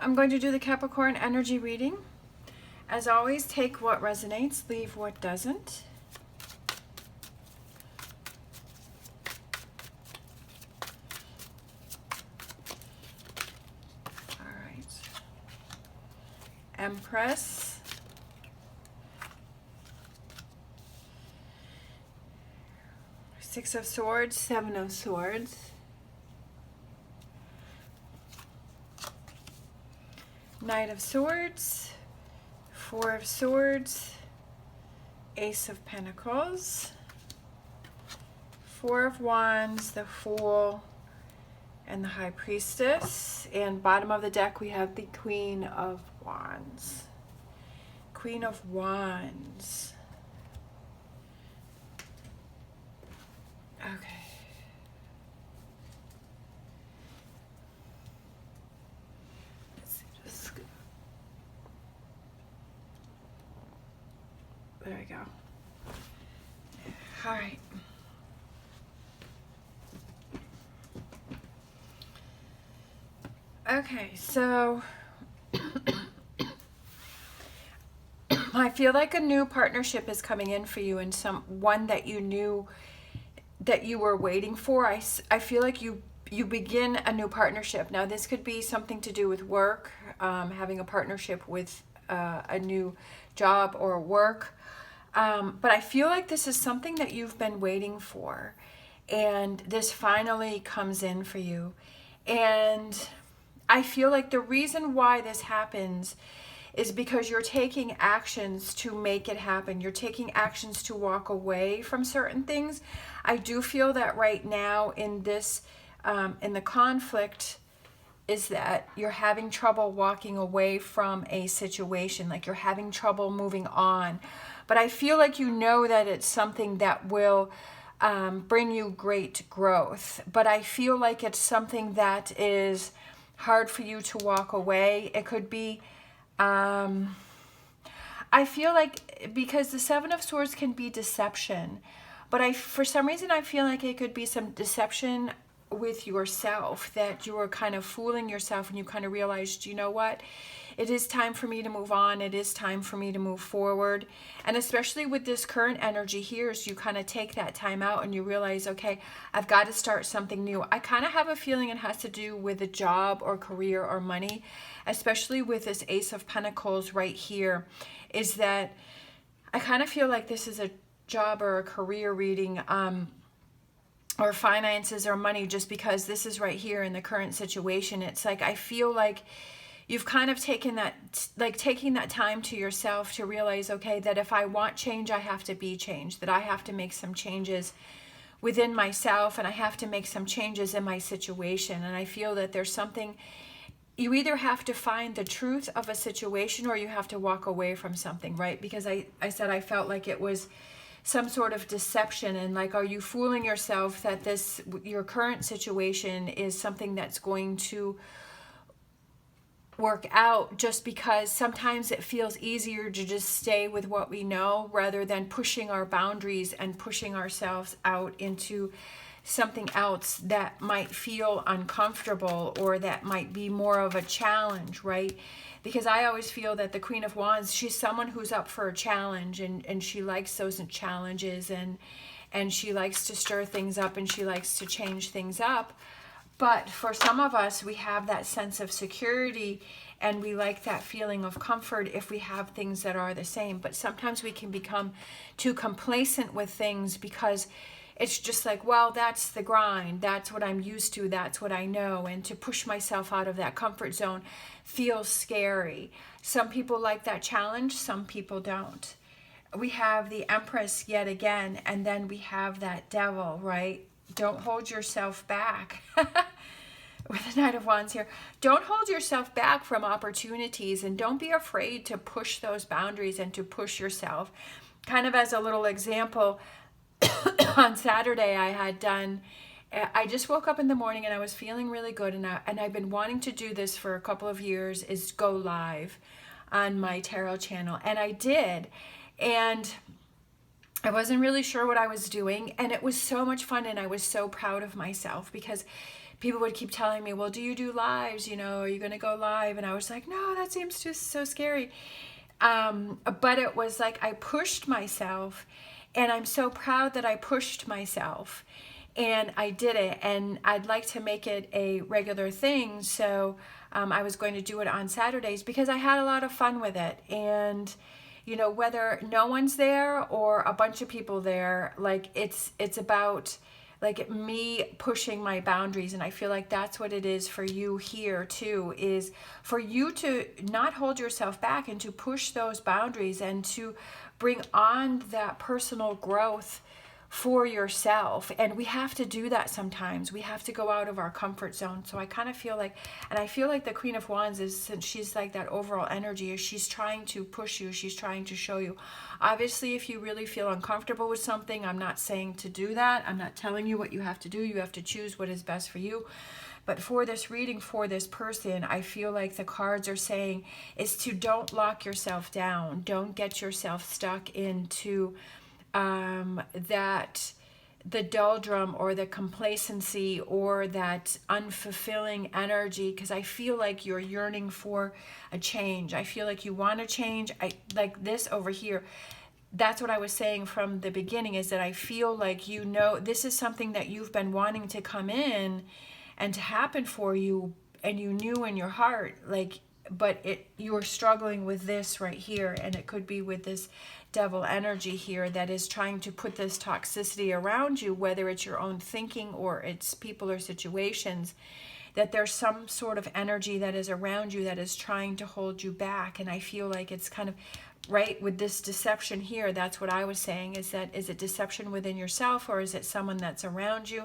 I'm going to do the Capricorn energy reading. As always, take what resonates, leave what doesn't. All right. Empress. Six of Swords, Seven of Swords. Knight of Swords, Four of Swords, Ace of Pentacles, Four of Wands, the Fool, and the High Priestess. And bottom of the deck we have the Queen of Wands. Queen of Wands. Okay. There we go. All right. Okay, so I feel like a new partnership is coming in for you, and one that you knew that you were waiting for. I feel like you begin a new partnership. Now, this could be something to do with work, having a partnership with a new job or work. But I feel like this is something that you've been waiting for, and this finally comes in for you. And I feel like the reason why this happens is because you're taking actions to make it happen. You're taking actions to walk away from certain things. I do feel that right now in this, in the conflict, is that you're having trouble walking away from a situation, like you're having trouble moving on. But I feel like you know that it's something that will bring you great growth. But I feel like it's something that is hard for you to walk away. It could be, I feel like, because the Seven of Swords can be deception, but for some reason I feel like it could be some deception with yourself, that you were kind of fooling yourself and you kind of realized, you know what, it is time for me to move on, it is time for me to move forward. And especially with this current energy here, is you kind of take that time out and you realize, okay, I've got to start something new. I kind of have a feeling it has to do with a job or career or money, especially with this Ace of Pentacles right here, is that I kind of feel like this is a job or a career reading, or finances or money, just because this is right here in the current situation. It's like, I feel like you've kind of taking that time to yourself to realize, okay, that if I want change, I have to be changed, that I have to make some changes within myself, and I have to make some changes in my situation. And I feel that there's something, you either have to find the truth of a situation or you have to walk away from something, right? Because I said I felt like it was some sort of deception, and like, are you fooling yourself that your current situation is something that's going to work out, just because sometimes it feels easier to just stay with what we know rather than pushing our boundaries and pushing ourselves out into something else that might feel uncomfortable or that might be more of a challenge, right? Because I always feel that the Queen of Wands, she's someone who's up for a challenge, and she likes those challenges, and she likes to stir things up, and she likes to change things up. But for some of us, we have that sense of security, and we like that feeling of comfort if we have things that are the same. But sometimes we can become too complacent with things because it's just like, well, that's the grind, that's what I'm used to, that's what I know. And to push myself out of that comfort zone feels scary. Some people like that challenge, some people don't. We have the Empress yet again, and then we have that Devil, right? Don't hold yourself back. With the Knight of Wands here, don't hold yourself back from opportunities, and don't be afraid to push those boundaries and to push yourself. Kind of as a little example, on Saturday I just woke up in the morning and I was feeling really good, and I've been wanting to do this for a couple of years, is go live on my tarot channel, and I did, and I wasn't really sure what I was doing, and it was so much fun, and I was so proud of myself because people would keep telling me, well, do you do lives? You know, are you going to go live? And I was like, no, that seems just so scary. But it was like I pushed myself, and I'm so proud that I pushed myself and I did it, and I'd like to make it a regular thing. So I was going to do it on Saturdays because I had a lot of fun with it. And you know, whether no one's there or a bunch of people there, like it's about like me pushing my boundaries. And I feel like that's what it is for you here too, is for you to not hold yourself back and to push those boundaries and to bring on that personal growth for yourself. And we have to do that sometimes. We have to go out of our comfort zone. So I kind of feel like, and I feel like the Queen of Wands is, since she's like that overall energy, is she's trying to push you, she's trying to show you. Obviously, if you really feel uncomfortable with something, I'm not saying to do that. I'm not telling you what you have to do. You have to choose what is best for you. But for this reading, for this person, I feel like the cards are saying is to don't lock yourself down. Don't get yourself stuck into that the doldrum or the complacency or that unfulfilling energy, because I feel like you're yearning for a change. I feel like you want to change. I like this over here. That's what I was saying from the beginning, is that I feel like, you know, this is something that you've been wanting to come in and to happen for you, and you knew in your heart, like, but you're struggling with this right here, and it could be with this devil energy here that is trying to put this toxicity around you, whether it's your own thinking or it's people or situations, that there's some sort of energy that is around you that is trying to hold you back. And I feel like it's kind of right with this deception here. That's what I was saying, is that, is it deception within yourself, or is it someone that's around you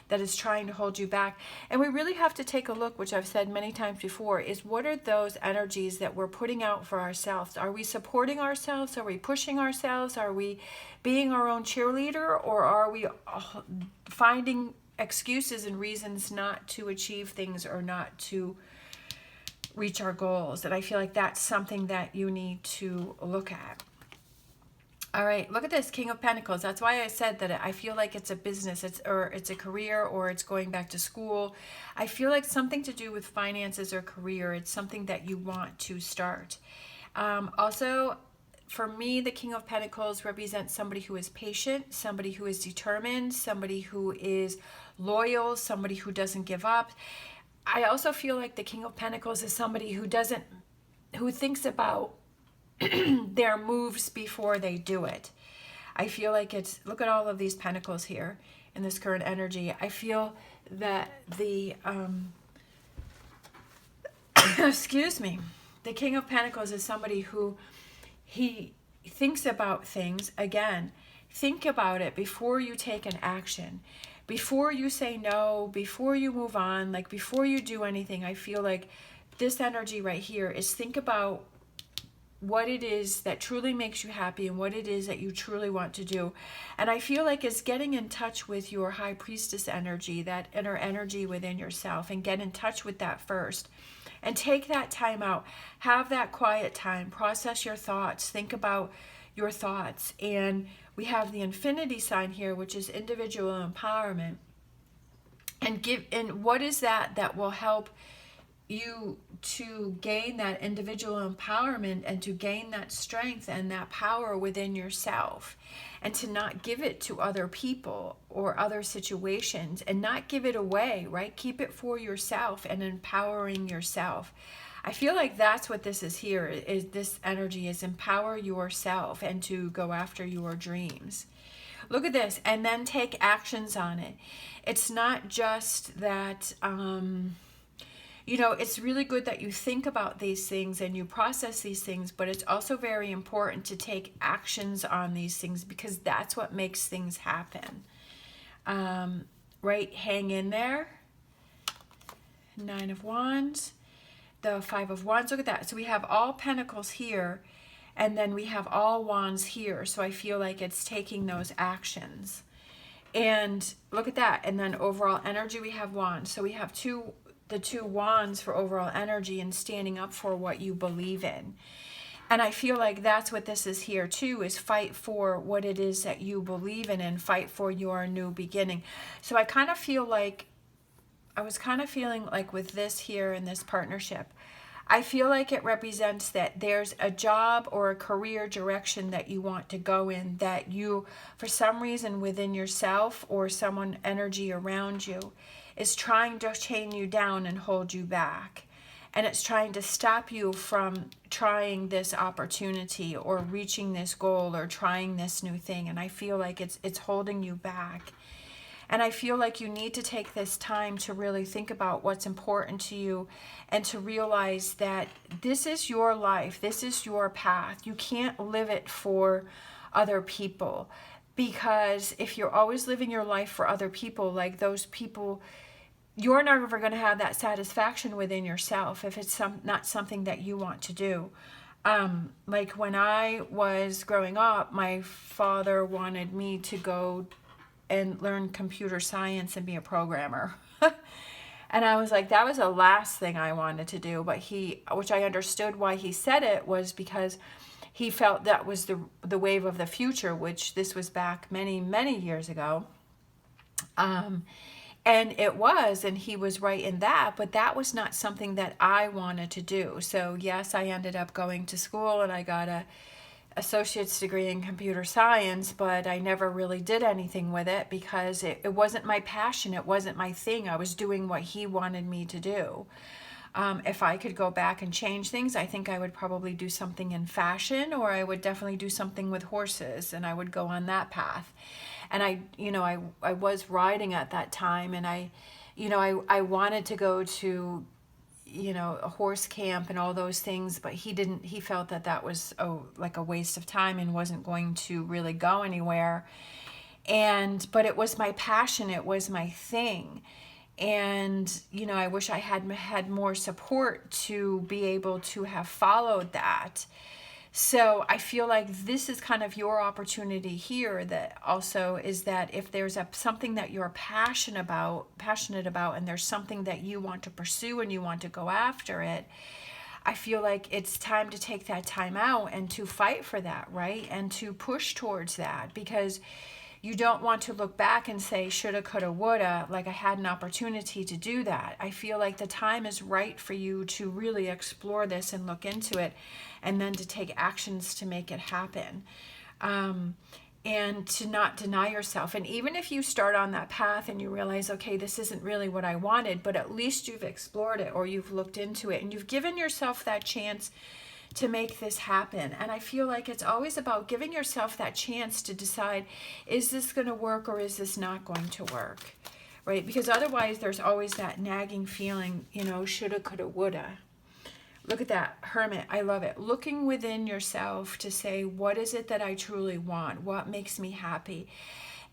that is trying to hold you back? And we really have to take a look, which I've said many times before, is what are those energies that we're putting out for ourselves? Are we supporting ourselves? Are we pushing ourselves? Are we being our own cheerleader? Or are we finding excuses and reasons not to achieve things or not to reach our goals? And I feel like that's something that you need to look at. All right, look at this, King of Pentacles. That's why I said that I feel like it's a business, it's a career, or it's going back to school. I feel like something to do with finances or career. It's something that you want to start. Also, for me, the King of Pentacles represents somebody who is patient, somebody who is determined, somebody who is loyal, somebody who doesn't give up. I also feel like the King of Pentacles is somebody who thinks about their moves before they do it. I feel like it's, look at all of these pentacles here in this current energy. I feel that the, excuse me, the King of Pentacles is somebody who, he thinks about things. Again, think about it before you take an action. Before you say no, before you move on, like before you do anything. I feel like this energy right here is think about what it is that truly makes you happy and what it is that you truly want to do. And I feel like it's getting in touch with your High Priestess energy, that inner energy within yourself, and get in touch with that first. And take that time out. Have that quiet time. Process your thoughts. Think about your thoughts. And we have the infinity sign here, which is individual empowerment. And what is that will help you to gain that individual empowerment and to gain that strength and that power within yourself, and to not give it to other people or other situations, and not give it away, right? Keep it for yourself and empowering yourself. I feel like that's what this is here, is this energy is empower yourself and to go after your dreams. Look at this, and then take actions on it. It's not just that, you know, it's really good that you think about these things and you process these things, but it's also very important to take actions on these things, because that's what makes things happen. Right? Hang in there. Nine of Wands. The Five of Wands. Look at that. So we have all Pentacles here, and then we have all Wands here. So I feel like it's taking those actions. And look at that. And then overall energy, we have Wands. So we have the two Wands for overall energy and standing up for what you believe in. And I feel like that's what this is here too, is fight for what it is that you believe in and fight for your new beginning. So I kind of feel like I was kind of feeling like with this here in this partnership, I feel like it represents that there's a job or a career direction that you want to go in, that you, for some reason within yourself or someone energy around you, is trying to chain you down and hold you back. And it's trying to stop you from trying this opportunity or reaching this goal or trying this new thing. And I feel like it's holding you back. And I feel like you need to take this time to really think about what's important to you and to realize that this is your life. This is your path. You can't live it for other people, because if you're always living your life for other people, like those people, you're never going to have that satisfaction within yourself if it's not something that you want to do. Like when I was growing up, my father wanted me to go and learn computer science and be a programmer. And I was like, that was the last thing I wanted to do. But which I understood why he said it, was because he felt that was the wave of the future, which this was back many, many years ago. And it was, and he was right in that, but that was not something that I wanted to do. So yes, I ended up going to school and I got a associate's degree in computer science, but I never really did anything with it because it wasn't my passion. It wasn't my thing. I was doing what he wanted me to do. If I could go back and change things, I think I would probably do something in fashion, or I would definitely do something with horses, and I would go on that path. And I was riding at that time, and I wanted to go to a horse camp and all those things, but he felt that was like a waste of time and wasn't going to really go anywhere. But it was my passion, it was my thing. And I wish I had more support to be able to have followed that. So I feel like this is kind of your opportunity here, that also is that if there's something that you're passionate about, and there's something that you want to pursue and you want to go after it, I feel like it's time to take that time out and to fight for that, right? And to push towards that, because you don't want to look back and say, shoulda, coulda, woulda, like I had an opportunity to do that. I feel like the time is right for you to really explore this and look into it, and then to take actions to make it happen. And to not deny yourself. And even if you start on that path and you realize, okay, this isn't really what I wanted, but at least you've explored it, or you've looked into it, and you've given yourself that chance to make this happen. And I feel like it's always about giving yourself that chance to decide, is this going to work or is this not going to work, right? Because otherwise there's always that nagging feeling, shoulda, coulda, woulda. Look at that, Hermit. I love it. Looking within yourself to say, what is it that I truly want? What makes me happy?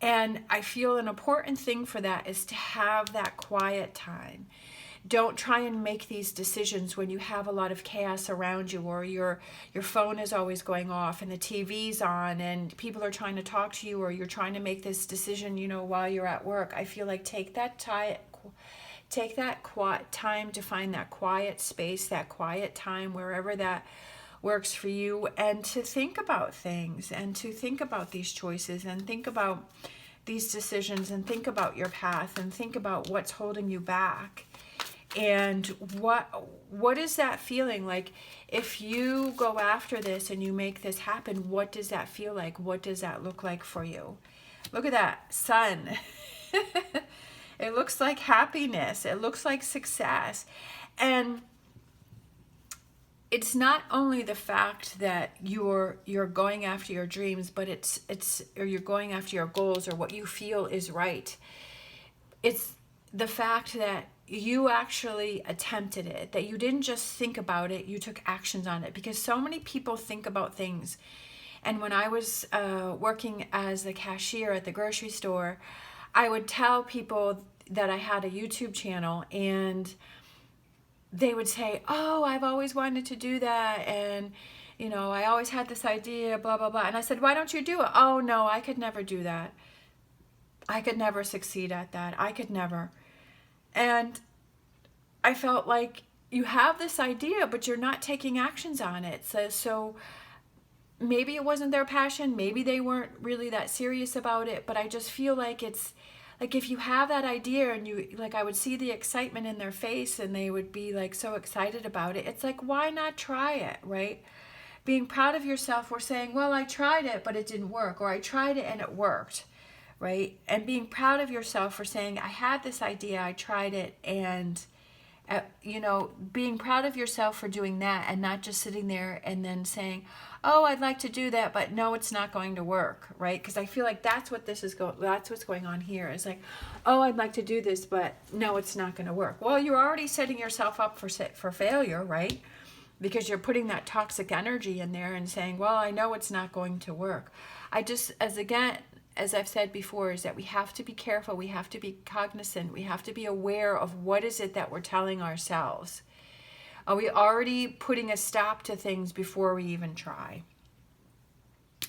And I feel an important thing for that is to have that quiet time. Don't try and make these decisions when you have a lot of chaos around you, or your phone is always going off and the TV's on and people are trying to talk to you, or you're trying to make this decision, while you're at work. I feel like take that quiet time to find that quiet space, that quiet time, wherever that works for you, and to think about things, and to think about these choices, and think about these decisions, and think about your path, and think about what's holding you back. And what is that feeling like? If you go after this and you make this happen, what does that feel like? What does that look like for you? Look at that sun. It looks like happiness. It looks like success. And it's not only the fact that you're going after your dreams, but or you're going after your goals, or what you feel is right. It's the fact that you actually attempted it, that you didn't just think about it, you took actions on it. Because so many people think about things. And when I was working as a cashier at the grocery store, I would tell people that I had a YouTube channel, and they would say, oh, I've always wanted to do that, and I always had this idea, blah, blah, blah. And I said, why don't you do it? Oh, no, I could never do that. I could never succeed at that. I could never. And I felt like, you have this idea, but you're not taking actions on it. So maybe it wasn't their passion. Maybe they weren't really that serious about it. But I just feel like it's like if you have that idea and you, like, I would see the excitement in their face and they would be like so excited about it. It's like, why not try it, right? Being proud of yourself, we're saying, well, I tried it, but it didn't work, or I tried it and it worked, right? And being proud of yourself for saying, I had this idea, I tried it, and you know, being proud of yourself for doing that and not just sitting there and then saying, oh, I'd like to do that, but no, it's not going to work, right? Because I feel like that's what that's what's going on here. It's like, oh, I'd like to do this, but no, it's not going to work. Well, you're already setting yourself up for failure, right? Because you're putting that toxic energy in there and saying, well, I know it's not going to work. As I've said before, is that we have to be careful, we have to be cognizant, we have to be aware of what is it that we're telling ourselves. Are we already putting a stop to things before we even try?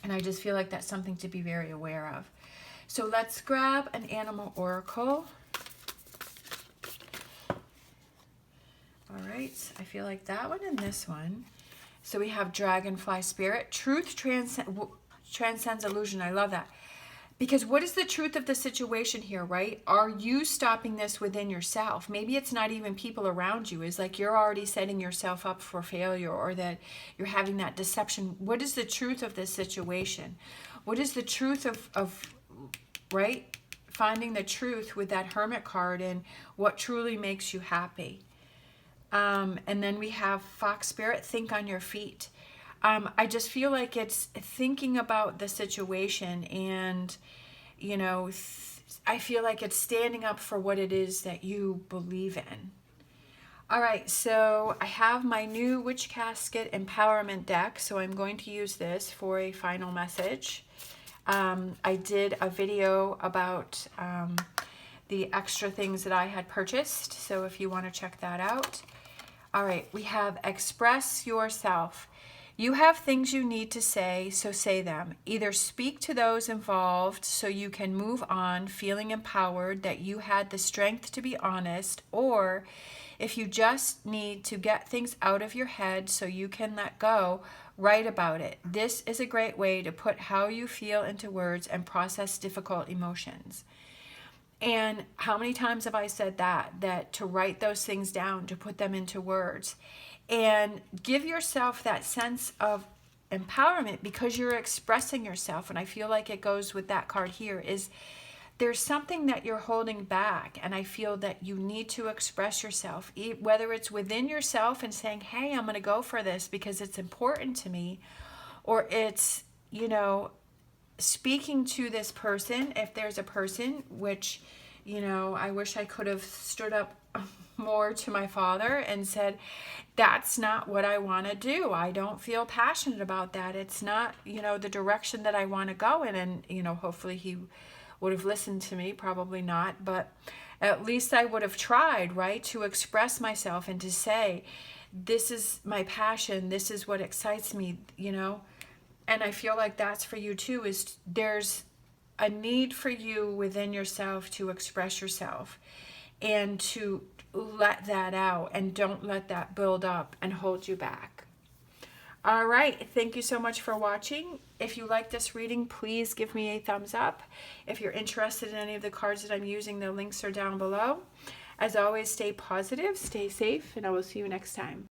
And I just feel like that's something to be very aware of. So let's grab an animal oracle. All right, I feel like that one and this one. So we have Dragonfly Spirit. Truth transcends illusion. I love that. Because what is the truth of the situation here, right? Are you stopping this within yourself? Maybe it's not even people around you. It's like you're already setting yourself up for failure, or that you're having that deception. What is the truth of this situation? What is the truth of right? Finding the truth with that Hermit card and what truly makes you happy. And then we have Fox Spirit, think on your feet. I just feel like it's thinking about the situation, and, you know, I feel like it's standing up for what it is that you believe in. All right, so I have my new Witch Casket Empowerment deck, so I'm going to use this for a final message. I did a video about the extra things that I had purchased, so if you want to check that out. All right, we have Express Yourself. You have things you need to say, so say them. Either speak to those involved so you can move on feeling empowered that you had the strength to be honest, or if you just need to get things out of your head so you can let go, write about it. This is a great way to put how you feel into words and process difficult emotions. And how many times have I said that to write those things down, to put them into words, and give yourself that sense of empowerment because you're expressing yourself. And I feel like it goes with that card here, is there's something that you're holding back, and I feel that you need to express yourself, whether it's within yourself and saying, hey, I'm going to go for this because it's important to me, or it's, you know, speaking to this person, if there's a person, which, you know, I wish I could have stood up more to my father and said, that's not what I want to do. I don't feel passionate about that. It's not, you know, the direction that I want to go in. And, you know, hopefully he would have listened to me, probably not, but at least I would have tried, right, to express myself and to say, this is my passion, this is what excites me, you know. And I feel like that's for you too, is there's a need for you within yourself to express yourself and to let that out, and don't let that build up and hold you back. All right, thank you so much for watching. If you like this reading, please give me a thumbs up. If you're interested in any of the cards that I'm using, the links are down below. As always, stay positive, stay safe, and I will see you next time.